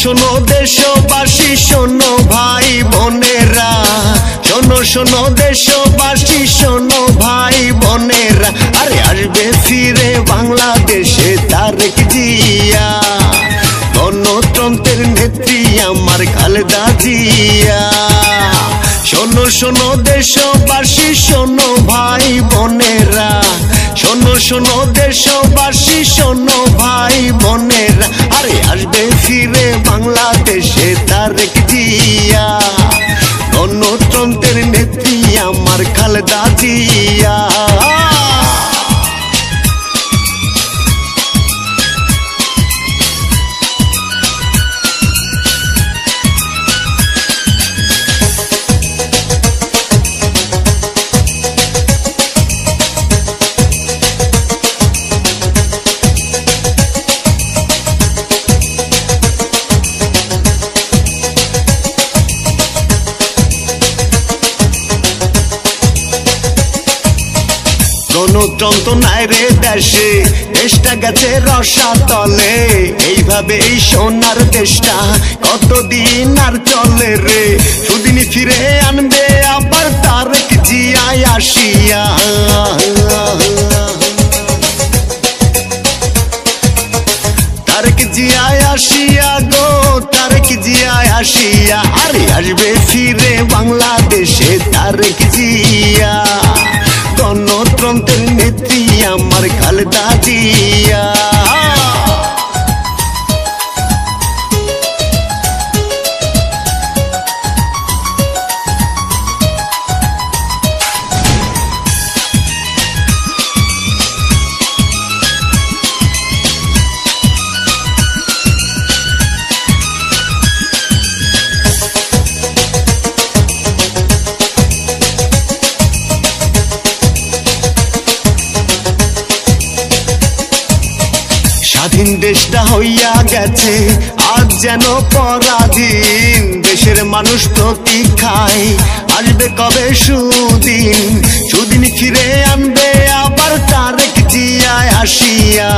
শোনো দেশবাসী, শোনো ভাই বোনেরা, শোনো শোনো দেশবাসী, শোনো ভাই বোনেরা, আরে আসবে ফিরে বাংলাদেশে তারেক জিয়া, গণতন্ত্রের নেত্রী আমার খালেদা জিয়া। শোনো শোনো দেশবাসী, শোনো ভাই বোনেরা, শোনো শোনো দেশবাসী, শোনো ভাই বোনেরা, আরে আসবে ফিরে বাংলাদেশে তারেক জিয়া, গণতন্ত্রের নেত্রী আমার খালেদা জিয়া। গণতন্ত্র নাই রে দেশে, দেশটা গেছে রসাতলে, এইভাবে এই সোনার দেশটা কতদিন আর চলে রে, সুদিন ফিরে আনবে আবার তারেক জিয়া আসিয়া। তারেক জিয়া আসিয়া গো, তারেক জিয়া আসিয়া, আরে আসবে ফিরে বাংলাদেশে তারেক জিয়া, গণতন্ত্রের নেত্রী আমার খালেদা জিয়া। স্বাধীন দেশটা হইয়া গেছে আজ যেন পরাধীন, দেশের মানুষ প্রতীক্ষায় আসবে কবে সুদিন, সুদিন ফিরে আনবে আবার তারেক জিয়া আসিয়া।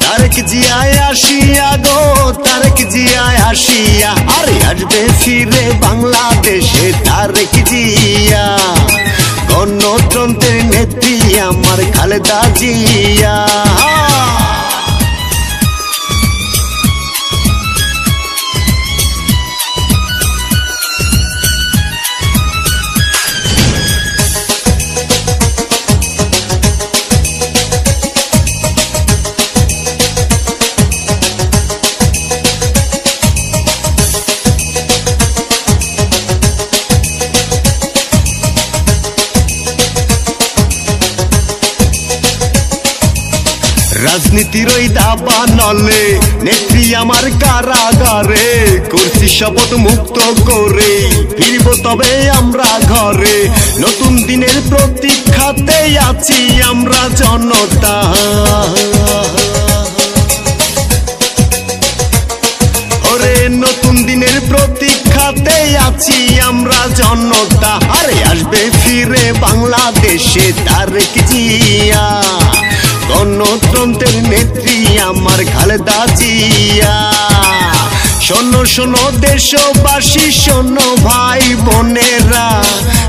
তারেক জিয়া আসিয়া গো, তারেক জিয়া আসিয়া, আরে আসবে ফিরে বাংলাদেশে তারেক জিয়া, গণতন্ত্রের নেত্রী আমার খালেদা জিয়া। রাজনীতির ওই দাবা নলে নেত্রী আমার কারাগারে, করছি শপথ মুক্ত করে ফিরব তবে আমরা ঘরে, নতুন দিনের প্রতীক্ষাতে আছি আমরা জনতা, ওরে নতুন দিনের প্রতীক্ষাতে আছি আমরা জনতা, আরে আসবে ফিরে বাংলাদেশে তারেক জিয়া, গণতন্ত্রের নেত্রী আমার খালেদা জিয়া। শোনো শোনো দেশবাসী, শোনো ভাই বোনেরা,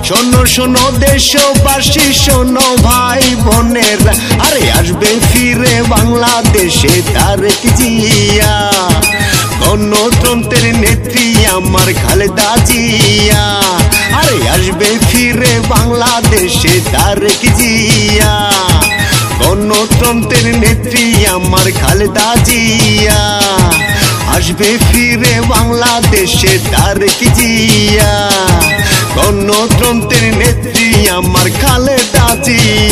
শোনো শোনো দেশবাসী, শোনো ভাই বোনেরা, আরে আসবে ফিরে বাংলাদেশে তারেক জিয়া, গণতন্ত্রের নেত্রী আমার খালেদা জিয়া, আরে আসবে ফিরে বাংলাদেশে তারেক জিয়া, গণতন্ত্রের নেত্রী আমার খালেদা জিয়া, আসবে ফিরে বাংলাদেশে তারেক জিয়া, গণতন্ত্রের নেত্রী আমার খালেদা জিয়া।